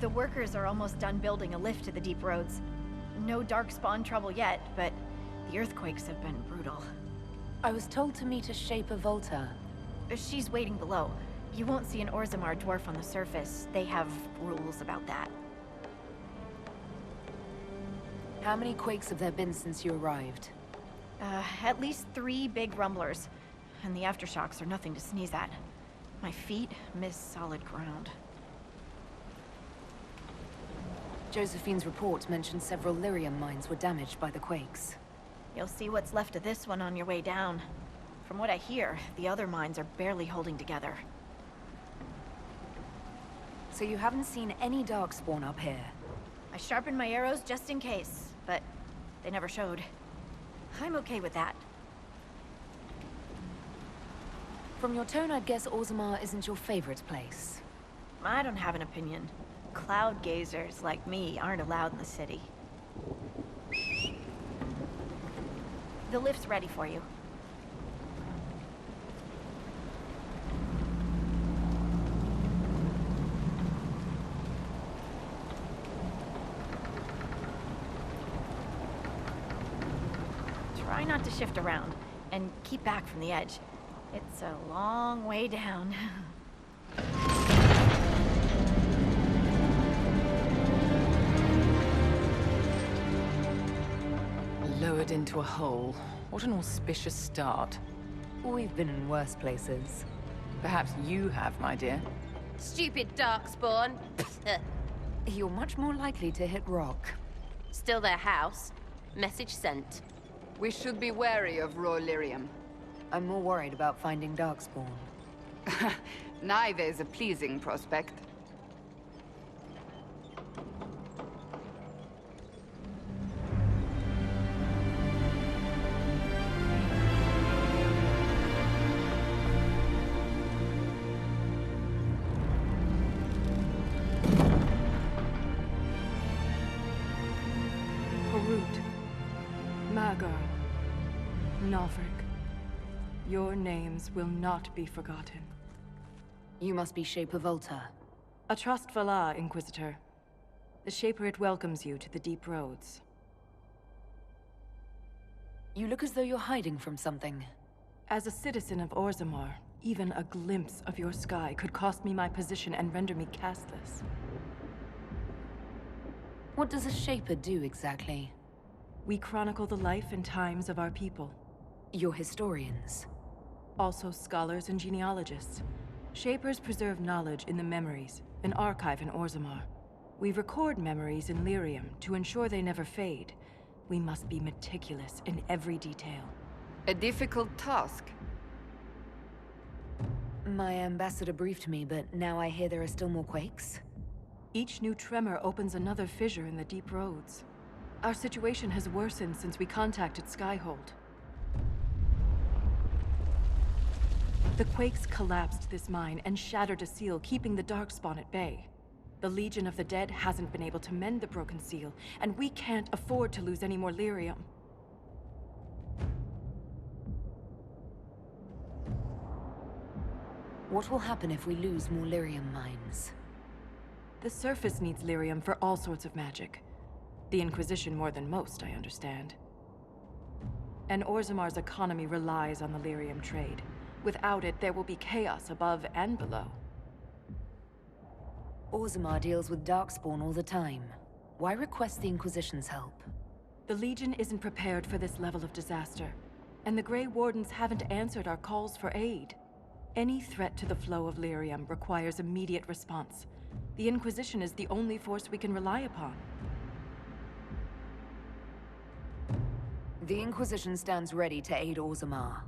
The workers are almost done building a lift to the deep roads. No darkspawn trouble yet, but the earthquakes have been brutal. I was told to meet a Shaper Volta. She's waiting below. You won't see an Orzammar dwarf on the surface. They have rules about that. How many quakes have there been since you arrived? At least 3 big rumblers. And the aftershocks are nothing to sneeze at. My feet miss solid ground. Josephine's report mentioned several lyrium mines were damaged by the quakes. You'll see what's left of this one on your way down. From what I hear, the other mines are barely holding together. So you haven't seen any darkspawn up here? I sharpened my arrows just in case, but they never showed. I'm okay with that. From your tone, I'd guess Orzammar isn't your favorite place. I don't have an opinion. Cloud gazers like me aren't allowed in the city. The lift's ready for you. Try not to shift around, and keep back from the edge. It's a long way down. Lowered into a hole. What an auspicious start. We've been in worse places. Perhaps you have, my dear. Stupid darkspawn. You're much more likely to hit rock. Still their house. Message sent. We should be wary of raw lyrium. I'm more worried about finding darkspawn. Neither is a pleasing prospect. Your names will not be forgotten. You must be Shaper Volta. A trust Valar, Inquisitor. The Shaper it welcomes you to the deep roads. You look as though you're hiding from something. As a citizen of Orzammar, even a glimpse of your sky could cost me my position and render me castless. What does a Shaper do exactly? We chronicle the life and times of our people. You're historians. Also scholars and genealogists. Shapers preserve knowledge in the memories, an archive in Orzammar. We record memories in lyrium to ensure they never fade. We must be meticulous in every detail. A difficult task. My ambassador briefed me, but now I hear there are still more quakes. Each new tremor opens another fissure in the deep roads. Our situation has worsened since we contacted Skyhold. The quakes collapsed this mine and shattered a seal, keeping the darkspawn at bay. The Legion of the Dead hasn't been able to mend the broken seal, and we can't afford to lose any more lyrium. What will happen if we lose more lyrium mines? The surface needs lyrium for all sorts of magic. The Inquisition more than most, I understand. And Orzammar's economy relies on the lyrium trade. Without it, there will be chaos above and below. Orzammar deals with darkspawn all the time. Why request the Inquisition's help? The Legion isn't prepared for this level of disaster, and the Grey Wardens haven't answered our calls for aid. Any threat to the flow of lyrium requires immediate response. The Inquisition is the only force we can rely upon. The Inquisition stands ready to aid Orzammar.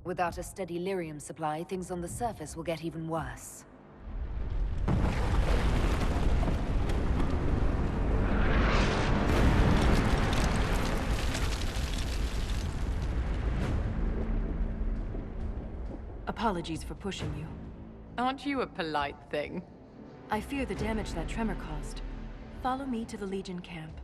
Without a steady lyrium supply, things on the surface will get even worse. Apologies for pushing you. Aren't you a polite thing? I fear the damage that tremor caused. Follow me to the Legion camp.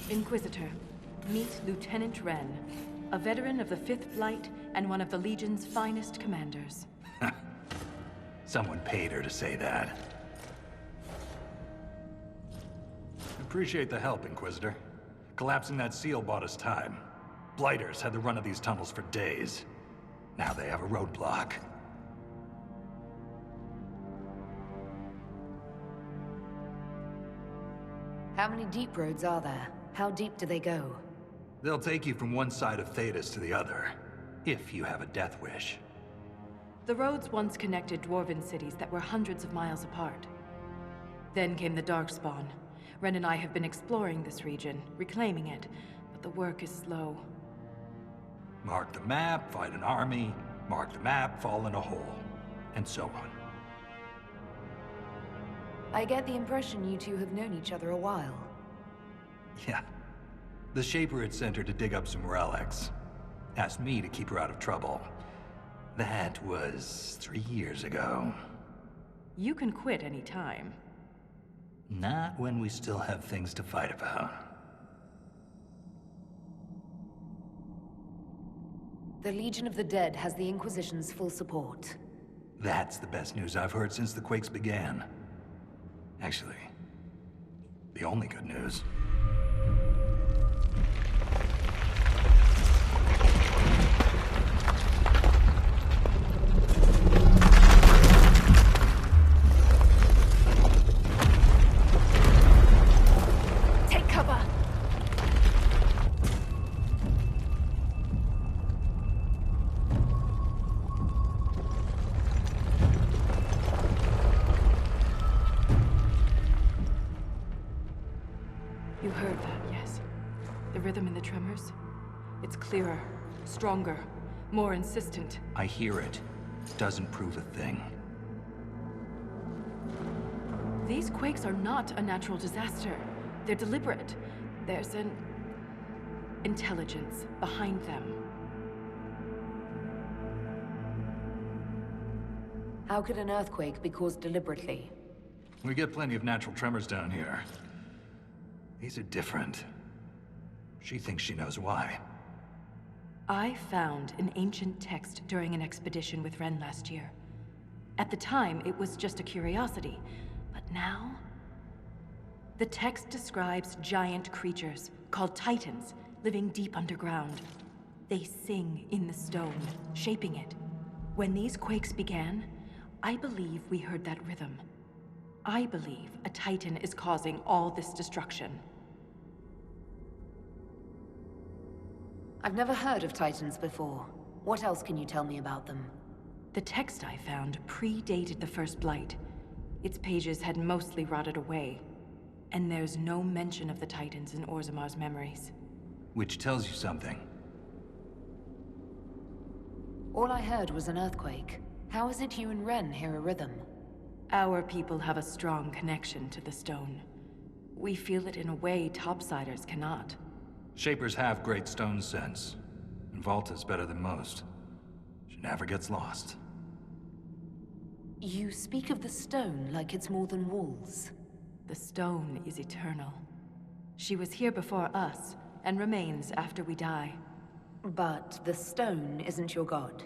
Inquisitor, meet Lieutenant Wren, a veteran of the 5th Flight and one of the Legion's finest commanders. Someone paid her to say that. Appreciate the help, Inquisitor. Collapsing that seal bought us time. Blighters had the run of these tunnels for days. Now they have a roadblock. How many deep roads are there? How deep do they go? They'll take you from one side of Thetis to the other, if you have a death wish. The roads once connected dwarven cities that were hundreds of miles apart. Then came the Darkspawn. Ren and I have been exploring this region, reclaiming it, but the work is slow. Mark the map, fight an army. Mark the map, fall in a hole. And so on. I get the impression you two have known each other a while. Yeah. The Shaper had sent her to dig up some relics. Asked me to keep her out of trouble. That was 3 years ago. You can quit any time. Not when we still have things to fight about. The Legion of the Dead has the Inquisition's full support. That's the best news I've heard since the Quakes began. Actually, the only good news. Take cover! You heard that, yes? The rhythm in the tremors? It's clearer, stronger, more insistent. I hear it. Doesn't prove a thing. These quakes are not a natural disaster. They're deliberate. There's an intelligence behind them. How could an earthquake be caused deliberately? We get plenty of natural tremors down here. These are different. She thinks she knows why. I found an ancient text during an expedition with Ren last year. At the time, it was just a curiosity. But now? The text describes giant creatures, called Titans, living deep underground. They sing in the stone, shaping it. When these quakes began, I believe we heard that rhythm. I believe a Titan is causing all this destruction. I've never heard of Titans before. What else can you tell me about them? The text I found predated the First Blight. Its pages had mostly rotted away. And there's no mention of the Titans in Orzamar's memories. Which tells you something. All I heard was an earthquake. How is it you and Ren hear a rhythm? Our people have a strong connection to the stone. We feel it in a way topsiders cannot. Shapers have great stone sense. And Volta's better than most. She never gets lost. You speak of the stone like it's more than walls. The stone is eternal. She was here before us, and remains after we die. But the stone isn't your god.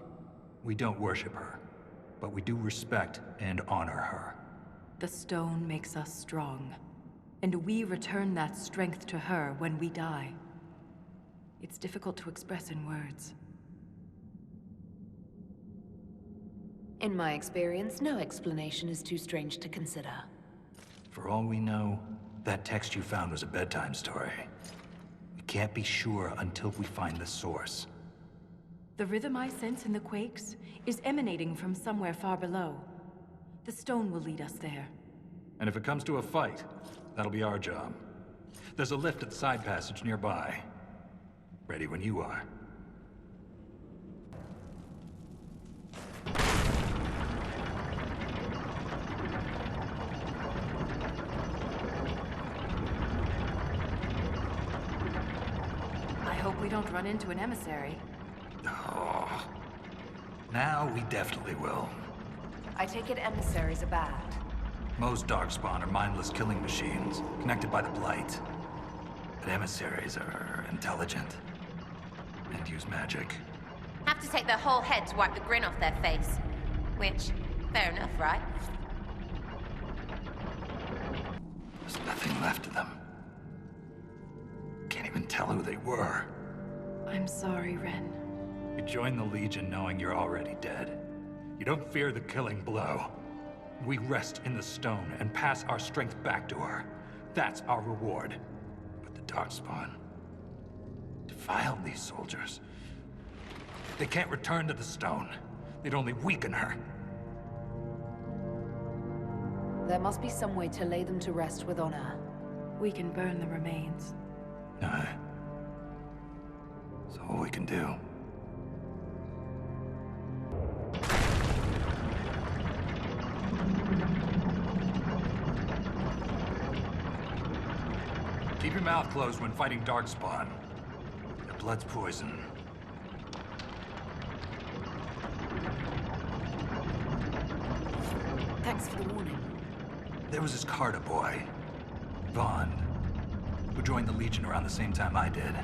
We don't worship her, but we do respect and honor her. The stone makes us strong, and we return that strength to her when we die. It's difficult to express in words. In my experience, no explanation is too strange to consider. For all we know, that text you found was a bedtime story. We can't be sure until we find the source. The rhythm I sense in the quakes is emanating from somewhere far below. The stone will lead us there. And if it comes to a fight, that'll be our job. There's a lift at the side passage nearby. Ready when you are. I hope we don't run into an emissary. Oh. Now we definitely will. I take it emissaries are bad. Most Darkspawn are mindless killing machines, connected by the Blight. But emissaries are intelligent and use magic. Have to take their whole head to wipe the grin off their face. Which, fair enough, right? There's nothing left of them. Can't even tell who they were. I'm sorry, Ren. You join the Legion knowing you're already dead. You don't fear the killing blow. We rest in the stone and pass our strength back to her. That's our reward. But the Darkspawn defiled these soldiers. They can't return to the stone. They'd only weaken her. There must be some way to lay them to rest with honor. We can burn the remains. Aye. That's all we can do. Keep your mouth closed when fighting Darkspawn. Their blood's poison. Thanks for the warning. There was this Carter boy, Vaughn, who joined the Legion around the same time I did.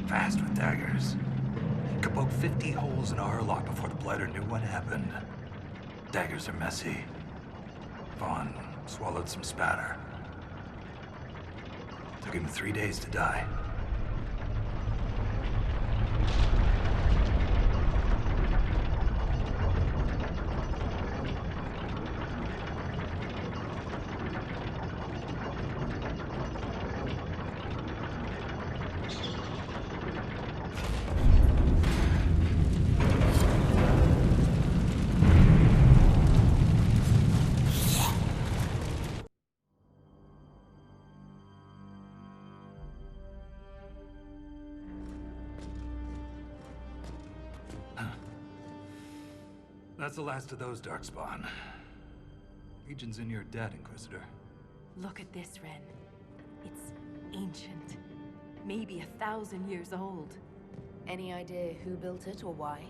Fast with daggers. Could poke 50 holes in a Hurlock before the Blighter knew what happened. Daggers are messy. Vaughn swallowed some spatter. Took him 3 days to die. That's the last of those Darkspawn. Legion's in your debt, Inquisitor. Look at this, Ren. It's ancient. Maybe 1,000 years old. Any idea who built it or why?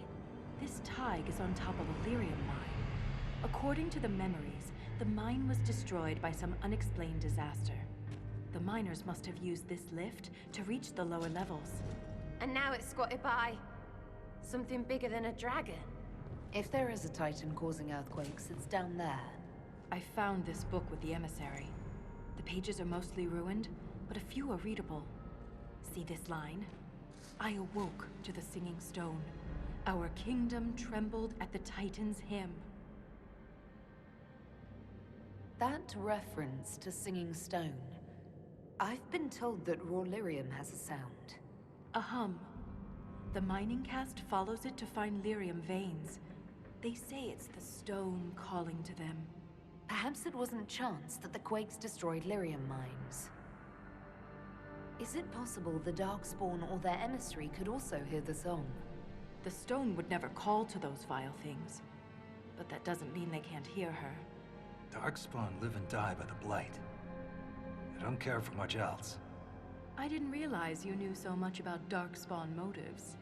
This Tig is on top of a lyrium mine. According to the memories, the mine was destroyed by some unexplained disaster. The miners must have used this lift to reach the lower levels. And now it's squatted by something bigger than a dragon. If there is a Titan causing earthquakes, it's down there. I found this book with the emissary. The pages are mostly ruined, but a few are readable. See this line? I awoke to the singing stone. Our kingdom trembled at the Titan's hymn. That reference to Singing Stone. I've been told that raw lyrium has a sound. A hum. The mining cast follows it to find lyrium veins. They say it's the stone calling to them. Perhaps it wasn't chance that the quakes destroyed lyrium mines. Is it possible the Darkspawn or their emissary could also hear the song? The stone would never call to those vile things. But that doesn't mean they can't hear her. Darkspawn live and die by the Blight. They don't care for much else. I didn't realize you knew so much about Darkspawn motives.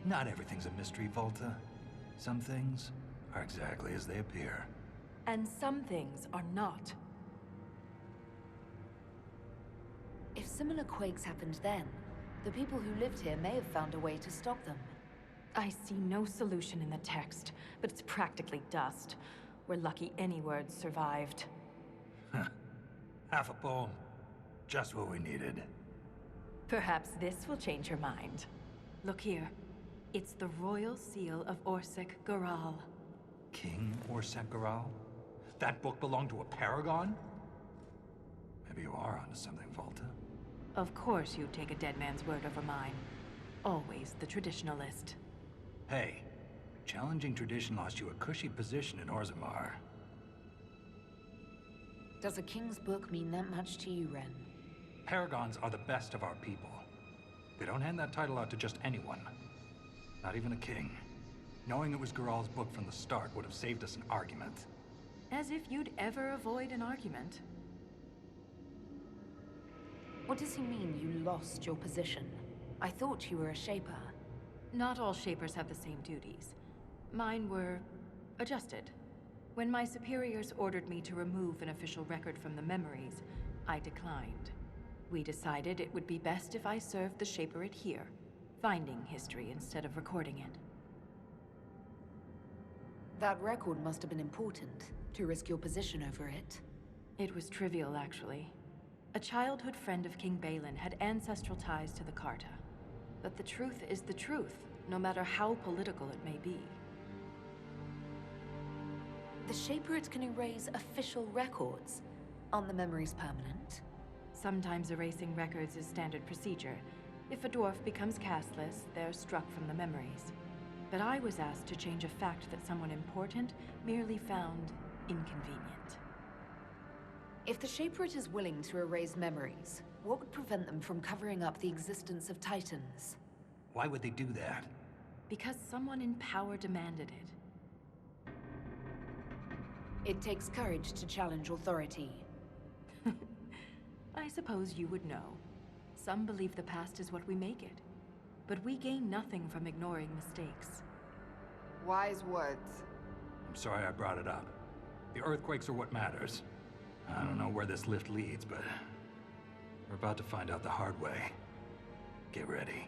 Not everything's a mystery, Volta. Some things are exactly as they appear. And some things are not. If similar quakes happened then, the people who lived here may have found a way to stop them. I see no solution in the text, but it's practically dust. We're lucky any words survived. Half a poem. Just what we needed. Perhaps this will change your mind. Look here. It's the royal seal of Orsec Garal. King Orsec Garal? That book belonged to a paragon? Maybe you are onto something, Volta. Of course you'd take a dead man's word over mine. Always the traditionalist. Hey, challenging tradition lost you a cushy position in Orzammar. Does a king's book mean that much to you, Ren? Paragons are the best of our people. They don't hand that title out to just anyone. Not even a king. Knowing it was Garal's book from the start would have saved us an argument. As if you'd ever avoid an argument. What does he mean you lost your position? I thought you were a Shaper. Not all Shapers have the same duties. Mine were adjusted. When my superiors ordered me to remove an official record from the memories, I declined. We decided it would be best if I served the Shaperit here, finding history instead of recording it. That record must have been important, to risk your position over it. It was trivial, actually. A childhood friend of King Balin had ancestral ties to the Carta. But the truth is the truth, no matter how political it may be. The Shaperit can erase official records. Aren't the memories permanent? Sometimes erasing records is standard procedure. If a dwarf becomes castless, they're struck from the memories. But I was asked to change a fact that someone important merely found inconvenient. If the Shaperit is willing to erase memories, what would prevent them from covering up the existence of Titans? Why would they do that? Because someone in power demanded it. It takes courage to challenge authority. I suppose you would know. Some believe the past is what we make it. But we gain nothing from ignoring mistakes. Wise words. I'm sorry I brought it up. The earthquakes are what matters. I don't know where this lift leads, but we're about to find out the hard way. Get ready.